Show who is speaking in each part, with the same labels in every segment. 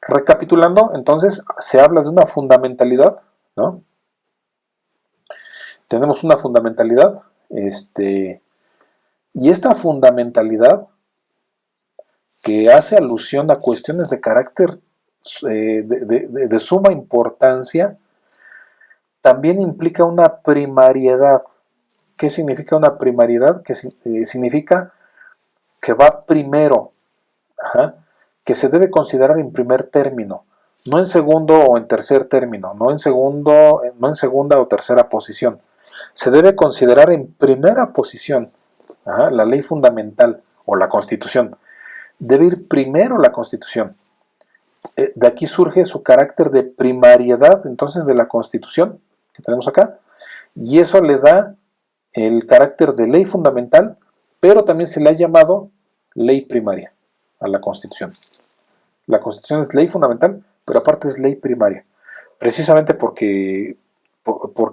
Speaker 1: Recapitulando, entonces, se habla de una fundamentalidad, ¿no? Tenemos una fundamentalidad, y esta fundamentalidad que hace alusión a cuestiones de carácter de suma importancia, también implica una primariedad. ¿Qué significa una primariedad? Que significa que va primero, ajá, que se debe considerar en primer término, no en segundo o en tercer término, no en segunda o tercera posición. Se debe considerar en primera posición, ajá, la ley fundamental o la Constitución. Debe ir primero la Constitución. De aquí surge su carácter de primariedad, entonces, de la Constitución que tenemos acá, y eso le da el carácter de ley fundamental, pero también se le ha llamado ley primaria a la Constitución. La Constitución es ley fundamental, pero aparte es ley primaria, precisamente porque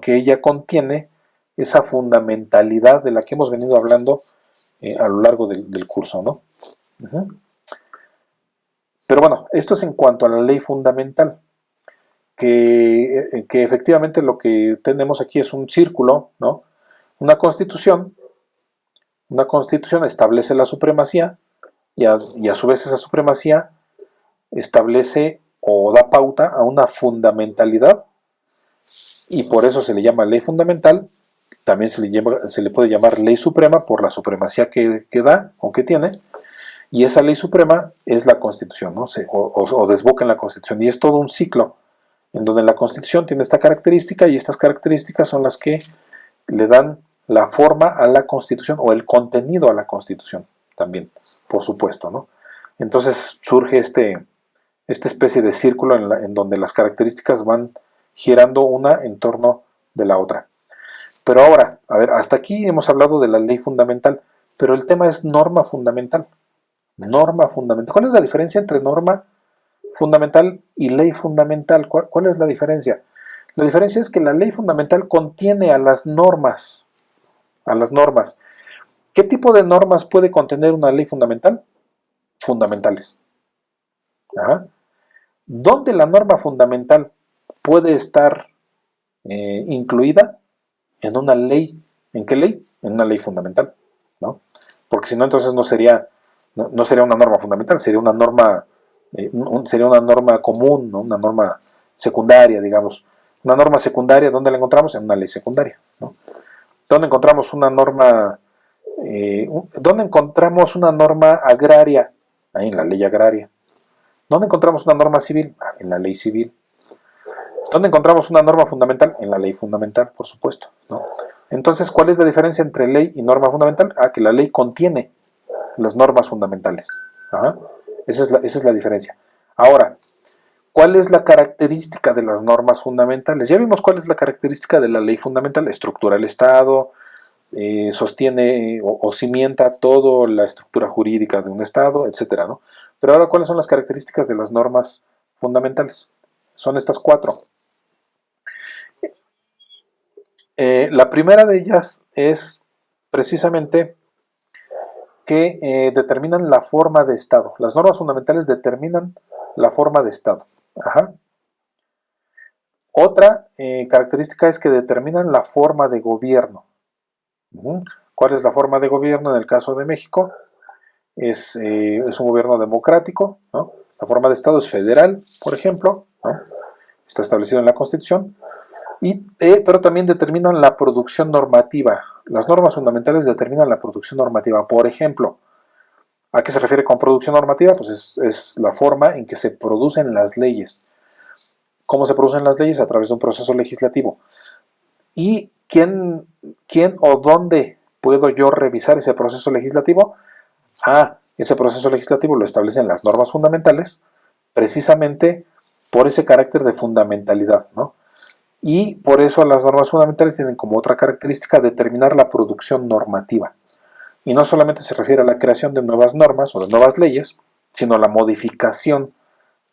Speaker 1: ella contiene esa fundamentalidad de la que hemos venido hablando a lo largo del curso, ¿no? Pero bueno, esto es en cuanto a la ley fundamental, que efectivamente lo que tenemos aquí es un círculo, ¿no? Una constitución establece la supremacía y a su vez esa supremacía establece o da pauta a una fundamentalidad, y por eso se le llama ley fundamental. También se le puede llamar ley suprema por la supremacía que da o que tiene, y esa ley suprema es la Constitución, ¿no? O desboca en la Constitución, y es todo un ciclo en donde la Constitución tiene esta característica, y estas características son las que le dan la forma a la Constitución o el contenido a la Constitución también, por supuesto, ¿no? Entonces surge esta especie de círculo en donde las características van girando una en torno de la otra. Pero ahora, a ver, hasta aquí hemos hablado de la ley fundamental, pero el tema es norma fundamental. Norma fundamental. ¿Cuál es la diferencia entre norma fundamental y ley fundamental? ¿Cuál es la diferencia? La diferencia es que la ley fundamental contiene a las normas. A las normas. ¿Qué tipo de normas puede contener una ley fundamental? Fundamentales. Ajá. ¿Dónde la norma fundamental puede estar incluida? En una ley. ¿En qué ley? En una ley fundamental, ¿no? Porque si no, entonces no sería una norma fundamental, sería una norma común, ¿no? Una norma secundaria, digamos. Una norma secundaria, ¿dónde la encontramos? En una ley secundaria, ¿no? ¿Dónde encontramos una norma ¿dónde encontramos una norma agraria? Ahí en la ley agraria. ¿Dónde encontramos una norma civil? En la ley civil. ¿Dónde encontramos una norma fundamental? En la ley fundamental, por supuesto, ¿no? Entonces, ¿cuál es la diferencia entre ley y norma fundamental? Que la ley contiene las normas fundamentales. Ajá. Esa es la diferencia. Ahora, ¿cuál es la característica de las normas fundamentales? Ya vimos cuál es la característica de la ley fundamental. Estructura el Estado, sostiene o cimienta toda la estructura jurídica de un Estado, etcétera, ¿no? Pero ahora, ¿cuáles son las características de las normas fundamentales? Son estas 4. La primera de ellas es precisamente que determinan la forma de Estado. Las normas fundamentales determinan la forma de Estado. Ajá. Otra característica es que determinan la forma de gobierno. ¿Cuál es la forma de gobierno en el caso de México? Es un gobierno democrático, ¿no? La forma de Estado es federal, por ejemplo, ¿no? Está establecido en la Constitución. Pero también determinan la producción normativa. Las normas fundamentales determinan la producción normativa. Por ejemplo, ¿a qué se refiere con producción normativa? Pues es la forma en que se producen las leyes. ¿Cómo se producen las leyes? A través de un proceso legislativo. ¿Y quién o dónde puedo yo revisar ese proceso legislativo? Ese proceso legislativo lo establecen las normas fundamentales, precisamente por ese carácter de fundamentalidad, ¿no? Y por eso las normas fundamentales tienen como otra característica determinar la producción normativa. Y no solamente se refiere a la creación de nuevas normas o de nuevas leyes, sino a la modificación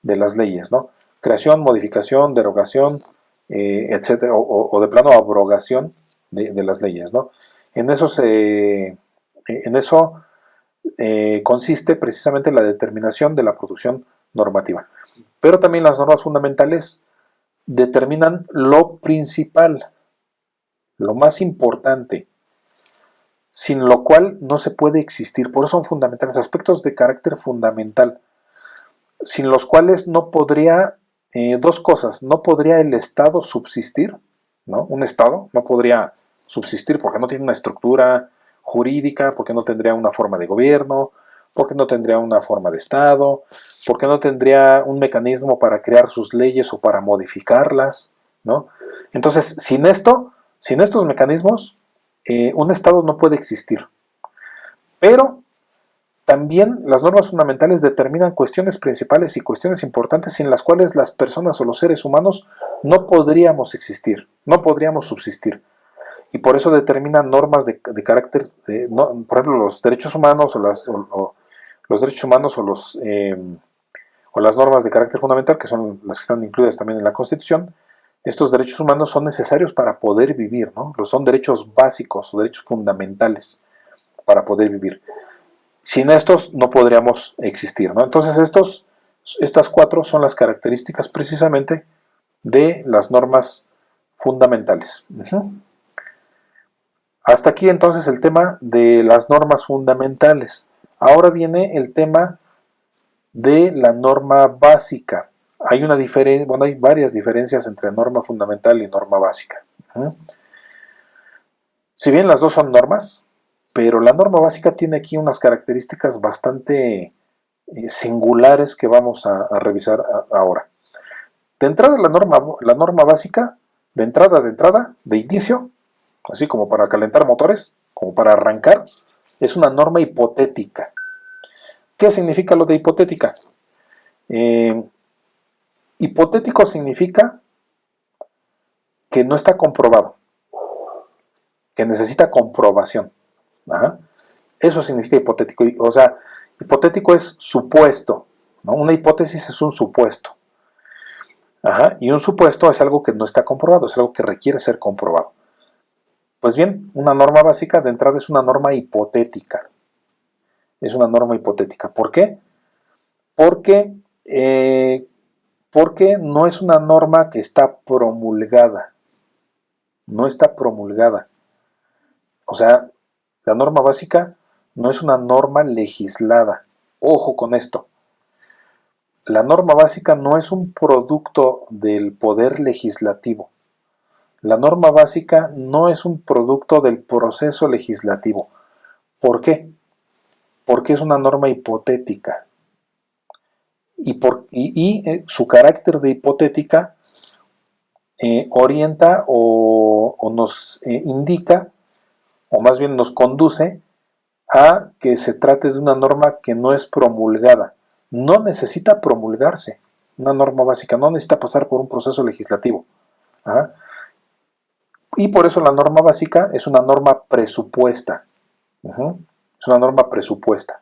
Speaker 1: de las leyes, ¿no? Creación, modificación, derogación, etcétera, o de plano abrogación de las leyes, ¿no? En eso consiste precisamente la determinación de la producción normativa. Pero también las normas fundamentales determinan lo principal, lo más importante, sin lo cual no se puede existir. Por eso son fundamentales, aspectos de carácter fundamental, sin los cuales no podría, dos cosas, no podría el Estado subsistir, ¿no? Un Estado no podría subsistir porque no tiene una estructura jurídica, porque no tendría una forma de gobierno, porque no tendría una forma de Estado, porque no tendría un mecanismo para crear sus leyes o para modificarlas, ¿no? Entonces, sin esto, sin estos mecanismos, un Estado no puede existir. Pero también las normas fundamentales determinan cuestiones principales y cuestiones importantes sin las cuales las personas o los seres humanos no podríamos existir, no podríamos subsistir. Y por eso determinan normas de carácter, no, por ejemplo, los derechos humanos los derechos humanos o las normas de carácter fundamental, que son las que están incluidas también en la Constitución. Estos derechos humanos son necesarios para poder vivir, ¿no? Son derechos básicos o derechos fundamentales para poder vivir. Sin estos no podríamos existir, ¿no? Entonces estas cuatro son las características precisamente de las normas fundamentales. Hasta aquí entonces el tema de las normas fundamentales. Ahora viene el tema de la norma básica. Hay hay varias diferencias entre norma fundamental y norma básica. Si bien las dos son normas, pero la norma básica tiene aquí unas características bastante singulares que vamos a revisar ahora. De entrada, la norma básica, de entrada, de inicio, así como para calentar motores, como para arrancar, es una norma hipotética. ¿Qué significa lo de hipotética? Hipotético significa que no está comprobado, que necesita comprobación. Ajá. Eso significa hipotético. O sea, hipotético es supuesto, ¿no? Una hipótesis es un supuesto. Ajá. Y un supuesto es algo que no está comprobado, es algo que requiere ser comprobado. Pues bien, una norma básica de entrada es una norma hipotética. Es una norma hipotética. ¿Por qué? Porque no es una norma que está promulgada. No está promulgada. O sea, la norma básica no es una norma legislada. Ojo con esto. La norma básica no es un producto del poder legislativo. La norma básica no es un producto del proceso legislativo. ¿Por qué? Porque es una norma hipotética. Y su carácter de hipotética orienta o nos indica, o más bien nos conduce a que se trate de una norma que no es promulgada. No necesita promulgarse. Una norma básica no necesita pasar por un proceso legislativo. ¿Ah? Y por eso la norma básica es una norma presupuesta. Es una norma presupuesta.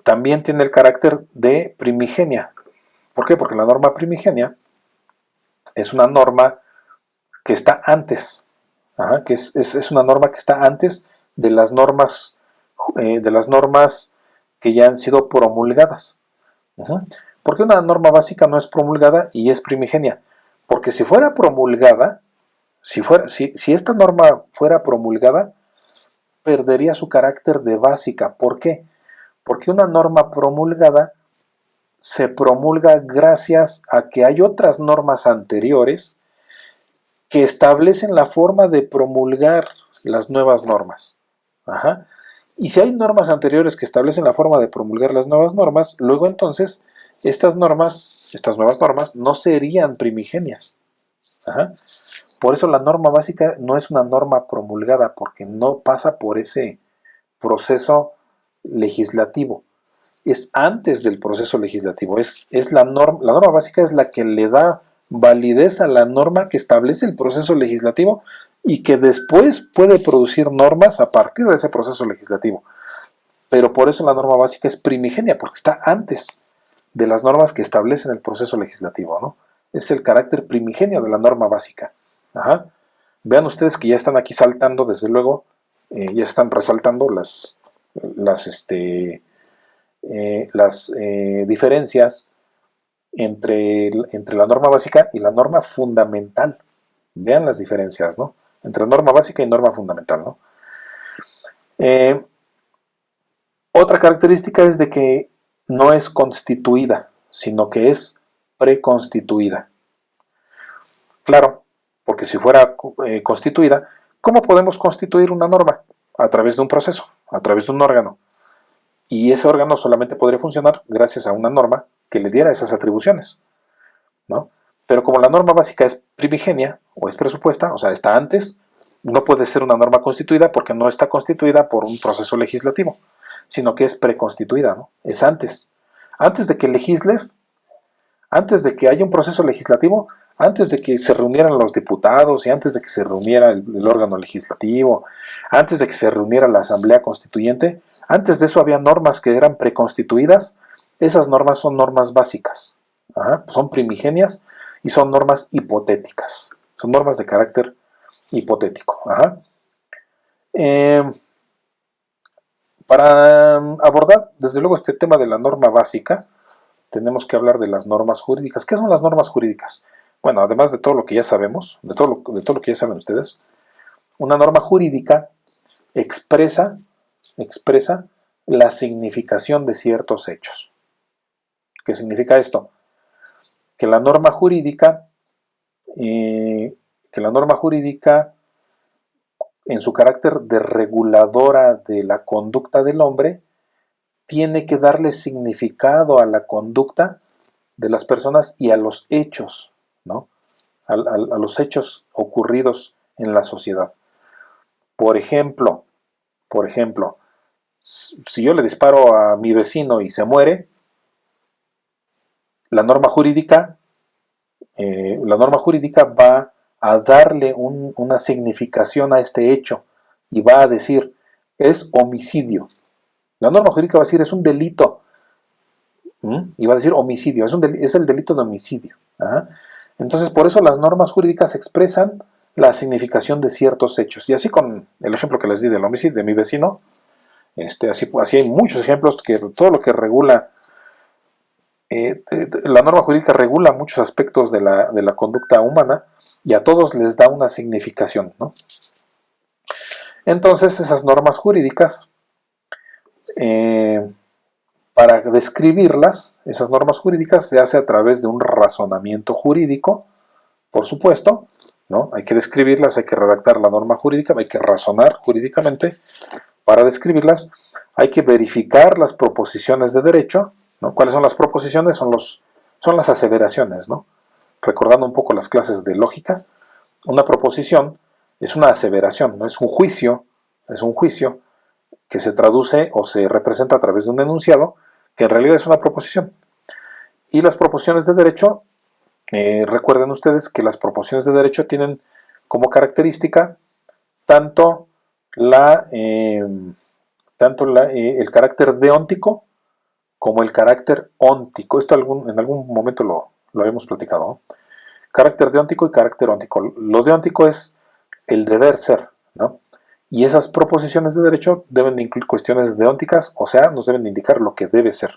Speaker 1: También tiene el carácter de primigenia. ¿Por qué? Porque la norma primigenia es una norma que está antes. Que es una norma que está antes de las normas que ya han sido promulgadas. ¿Por qué una norma básica no es promulgada y es primigenia? Porque si fuera promulgada, si esta norma fuera promulgada, perdería su carácter de básica. ¿Por qué? Porque una norma promulgada se promulga gracias a que hay otras normas anteriores que establecen la forma de promulgar las nuevas normas. Y si hay normas anteriores que establecen la forma de promulgar las nuevas normas, luego entonces estas nuevas normas no serían primigenias. Por eso la norma básica no es una norma promulgada, porque no pasa por ese proceso legislativo. Es antes del proceso legislativo. La norma básica es la que le da validez a la norma que establece el proceso legislativo y que después puede producir normas a partir de ese proceso legislativo. Pero por eso la norma básica es primigenia, porque está antes de las normas que establecen el proceso legislativo, ¿no? Es el carácter primigenio de la norma básica. Vean ustedes que ya están aquí saltando, desde luego, ya están resaltando las diferencias entre la norma básica y la norma fundamental. Vean las diferencias, ¿no? Entre norma básica y norma fundamental, ¿no? Otra característica es de que no es constituida, sino que es preconstituida. Claro, porque si fuera constituida, ¿cómo podemos constituir una norma? A través de un proceso, a través de un órgano. Y ese órgano solamente podría funcionar gracias a una norma que le diera esas atribuciones, ¿no? Pero como la norma básica es primigenia o es presupuesta, o sea, está antes, no puede ser una norma constituida porque no está constituida por un proceso legislativo, sino que es preconstituida, ¿no? Es antes. Antes de que legisles, antes de que haya un proceso legislativo, antes de que se reunieran los diputados y antes de que se reuniera el órgano legislativo, antes de que se reuniera la asamblea constituyente, antes de eso había normas que eran preconstituidas. Esas normas son normas básicas, son primigenias y son normas hipotéticas, son normas de carácter hipotético. Para abordar desde luego este tema de la norma básica, tenemos que hablar de las normas jurídicas. ¿Qué son las normas jurídicas? Bueno, además de todo lo que ya sabemos, de todo lo que ya saben ustedes, una norma jurídica expresa la significación de ciertos hechos. ¿Qué significa esto? Que la norma jurídica, en su carácter de reguladora de la conducta del hombre, tiene que darle significado a la conducta de las personas y a los hechos, ¿no? A los hechos ocurridos en la sociedad. Por ejemplo, si yo le disparo a mi vecino y se muere, la norma jurídica va a darle una significación a este hecho y va a decir, es homicidio. La norma jurídica va a decir, es un delito. Y va a decir homicidio, es el delito de homicidio. Entonces, por eso las normas jurídicas expresan la significación de ciertos hechos. Y así con el ejemplo que les di del homicidio de mi vecino, así hay muchos ejemplos que todo lo que regula, la norma jurídica regula muchos aspectos de la conducta humana y a todos les da una significación, ¿no? Entonces, esas normas jurídicas, para describirlas, esas normas jurídicas se hace a través de un razonamiento jurídico, por supuesto, ¿no? Hay que describirlas, hay que redactar la norma jurídica, hay que razonar jurídicamente para describirlas, hay que verificar las proposiciones de derecho, ¿no? ¿Cuáles son las proposiciones? Son las aseveraciones, ¿no? Recordando un poco las clases de lógica, una proposición es una aseveración, ¿no? Es un juicio que se traduce o se representa a través de un enunciado, que en realidad es una proposición. Y las proposiciones de derecho, recuerden ustedes que las proposiciones de derecho tienen como característica tanto el carácter deóntico como el carácter óntico. Esto en algún momento lo habíamos platicado, ¿no? Carácter deóntico y carácter óntico. Lo deóntico es el deber ser, ¿no? Y esas proposiciones de derecho deben de incluir cuestiones deónticas, o sea, nos deben de indicar lo que debe ser.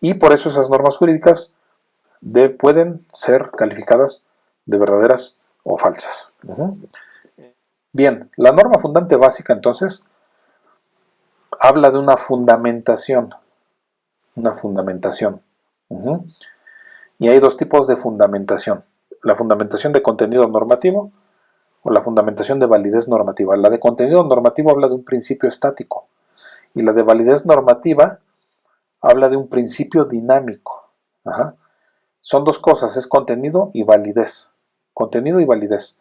Speaker 1: Y por eso esas normas jurídicas pueden ser calificadas de verdaderas o falsas. Bien, la norma fundante básica entonces habla de una fundamentación. Y hay dos tipos de fundamentación. La fundamentación de contenido normativo o la fundamentación de validez normativa. La de contenido normativo habla de un principio estático y la de validez normativa habla de un principio dinámico. Son dos cosas, es contenido y validez. Contenido y validez.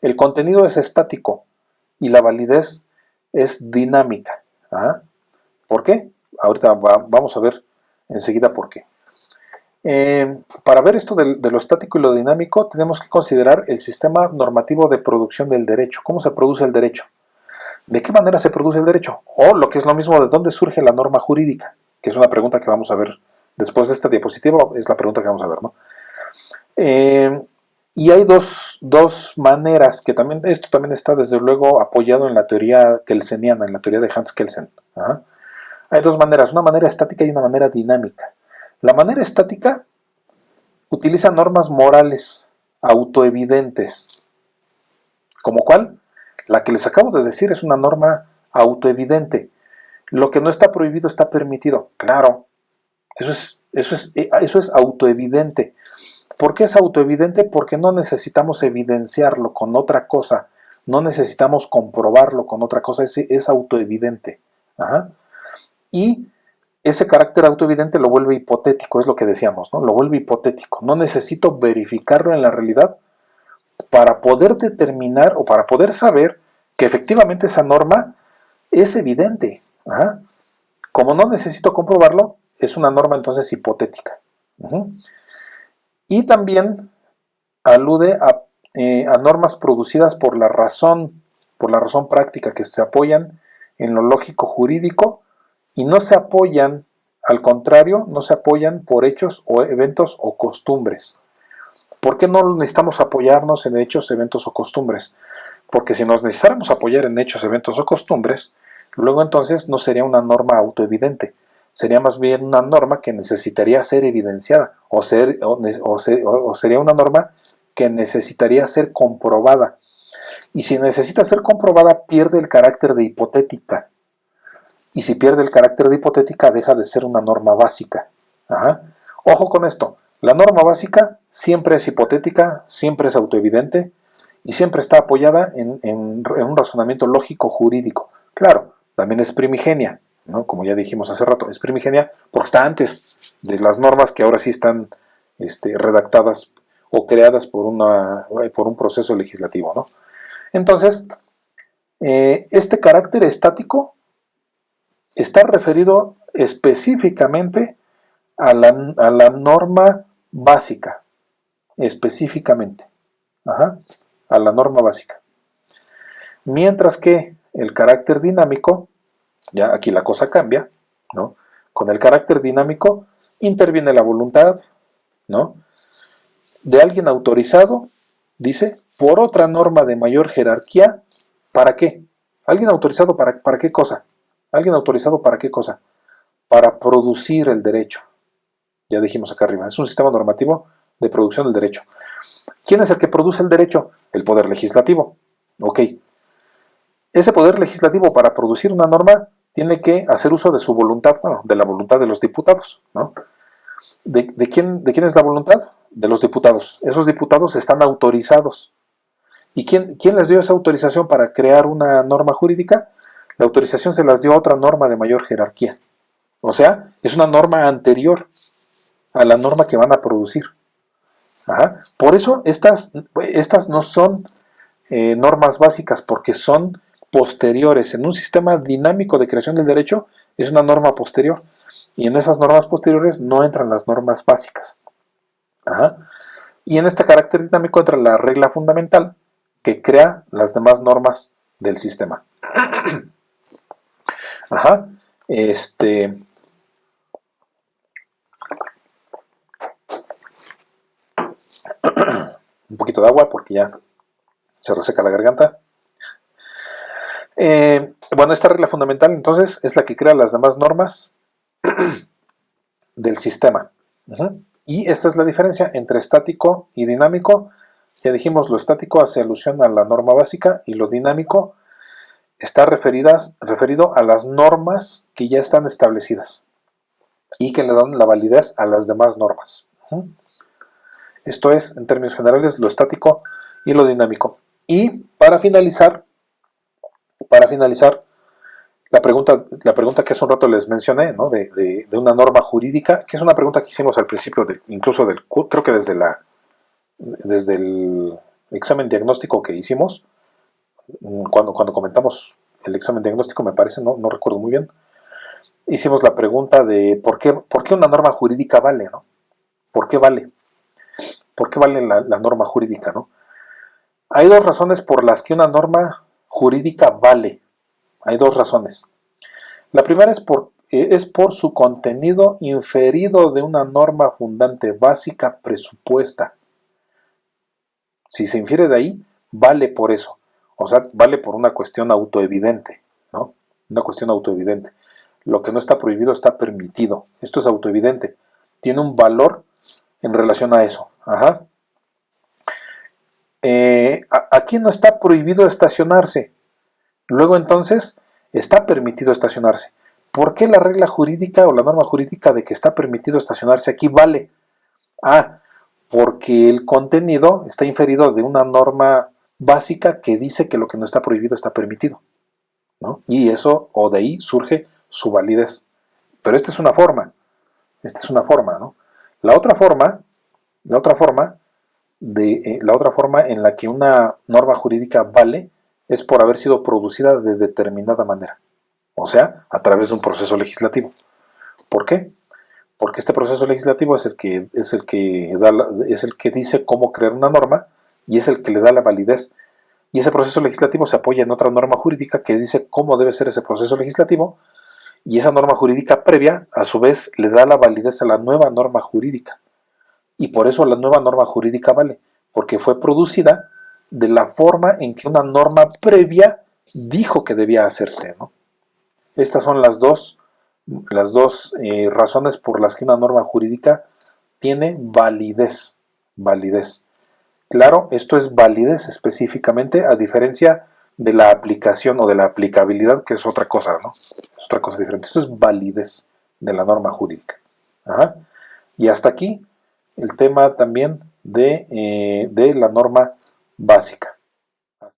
Speaker 1: El contenido es estático y la validez es dinámica. ¿Por qué? Ahorita vamos a ver enseguida por qué. Para ver esto de lo estático y lo dinámico, tenemos que considerar el sistema normativo de producción del derecho. ¿Cómo se produce el derecho? ¿De qué manera se produce el derecho? O lo que es lo mismo, ¿de dónde surge la norma jurídica? Que es una pregunta que vamos a ver después de esta diapositiva, es la pregunta que vamos a ver, ¿no? Y hay dos maneras, que esto también está desde luego apoyado en la teoría kelseniana, en la teoría de Hans Kelsen. Hay dos maneras, una manera estática y una manera dinámica. La manera estática utiliza normas morales autoevidentes. ¿Como cuál? La que les acabo de decir es una norma autoevidente. Lo que no está prohibido está permitido. Claro, eso es autoevidente. ¿Por qué es autoevidente? Porque no necesitamos evidenciarlo con otra cosa. No necesitamos comprobarlo con otra cosa. Es autoevidente. Ajá. Y ese carácter autoevidente lo vuelve hipotético, es lo que decíamos, ¿no? Lo vuelve hipotético. No necesito verificarlo en la realidad para poder determinar o para poder saber que efectivamente esa norma es evidente. Ajá. Como no necesito comprobarlo, es una norma entonces hipotética. Y también alude a normas producidas por la razón práctica, que se apoyan en lo lógico jurídico y no se apoyan, al contrario, no se apoyan por hechos o eventos o costumbres. ¿Por qué no necesitamos apoyarnos en hechos, eventos o costumbres? Porque si nos necesitáramos apoyar en hechos, eventos o costumbres, luego entonces no sería una norma autoevidente, sería más bien una norma que necesitaría ser evidenciada, o sería una norma que necesitaría ser comprobada. Y si necesita ser comprobada, pierde el carácter de hipotética. Y si pierde el carácter de hipotética, deja de ser una norma básica. Ajá. Ojo con esto, la norma básica siempre es hipotética, siempre es autoevidente y siempre está apoyada en un razonamiento lógico jurídico. Claro, también es primigenia, ¿no? Como ya dijimos hace rato, es primigenia porque está antes de las normas que ahora sí están redactadas o creadas por un proceso legislativo, ¿no? Entonces, este carácter estático está referido específicamente a la norma básica, específicamente, ajá, a la norma básica. Mientras que el carácter dinámico, ya aquí la cosa cambia, ¿no? Con el carácter dinámico interviene la voluntad, ¿no? De alguien autorizado, dice, por otra norma de mayor jerarquía, ¿para qué? ¿Alguien autorizado para qué cosa? ¿Alguien autorizado para qué cosa? Para producir el derecho. Ya dijimos acá arriba, es un sistema normativo de producción del derecho. ¿Quién es el que produce el derecho? El poder legislativo. Ok. Ese poder legislativo para producir una norma tiene que hacer uso de su voluntad, bueno, de la voluntad de los diputados, ¿no? ¿De quién es la voluntad? De los diputados. Esos diputados están autorizados. ¿Y quién les dio esa autorización para crear una norma jurídica? La autorización se las dio a otra norma de mayor jerarquía. O sea, es una norma anterior a la norma que van a producir. Ajá. Por eso estas no son normas básicas, porque son posteriores. En un sistema dinámico de creación del derecho es una norma posterior. Y en esas normas posteriores no entran las normas básicas. Ajá. Y en este carácter dinámico entra la regla fundamental que crea las demás normas del sistema. Ajá. Un poquito de agua porque ya se reseca la garganta. Bueno, esta regla fundamental entonces es la que crea las demás normas del sistema. Y esta es la diferencia entre estático y dinámico. Ya dijimos, lo estático hace alusión a la norma básica y lo dinámico está referido a las normas que ya están establecidas y que le dan la validez a las demás normas. Esto es, en términos generales, lo estático y lo dinámico. Y para finalizar, la pregunta que hace un rato les mencioné, ¿no? de una norma jurídica, que es una pregunta que hicimos al principio, creo que desde el examen diagnóstico que hicimos, cuando comentamos el examen diagnóstico, me parece, no recuerdo muy bien, hicimos la pregunta de ¿por qué una norma jurídica vale, ¿no? ¿Por qué vale? ¿Por qué vale la norma jurídica, ¿no? Hay dos razones por las que una norma jurídica vale. Hay dos razones. La primera es por su contenido inferido de una norma fundante básica presupuesta. Si se infiere de ahí, vale por eso. O sea, vale por una cuestión autoevidente, ¿no? Una cuestión autoevidente. lo que no está prohibido está permitido. Esto es autoevidente. Tiene un valor en relación a eso. Ajá. Aquí no está prohibido estacionarse. Luego entonces está permitido estacionarse. ¿Por qué la regla jurídica o la norma jurídica de que está permitido estacionarse aquí vale? Porque el contenido está inferido de una norma básica que dice que lo que no está prohibido está permitido, ¿no? Y eso, o de ahí surge su validez. Pero esta es una forma, ¿no? La otra forma en la que una norma jurídica vale es por haber sido producida de determinada manera, o sea, a través de un proceso legislativo. ¿Por qué? Porque este proceso legislativo es el que dice cómo crear una norma y es el que le da la validez. Y ese proceso legislativo se apoya en otra norma jurídica que dice cómo debe ser ese proceso legislativo, y esa norma jurídica previa, a su vez, le da la validez a la nueva norma jurídica. Y por eso la nueva norma jurídica vale, porque fue producida de la forma en que una norma previa dijo que debía hacerse, ¿no? Estas son las dos razones por las que una norma jurídica tiene validez. Claro, esto es validez específicamente, a diferencia de la aplicación o de la aplicabilidad, que es otra cosa, ¿no? Es otra cosa diferente. Esto es validez de la norma jurídica. Ajá. Y hasta aquí el tema también de la norma básica.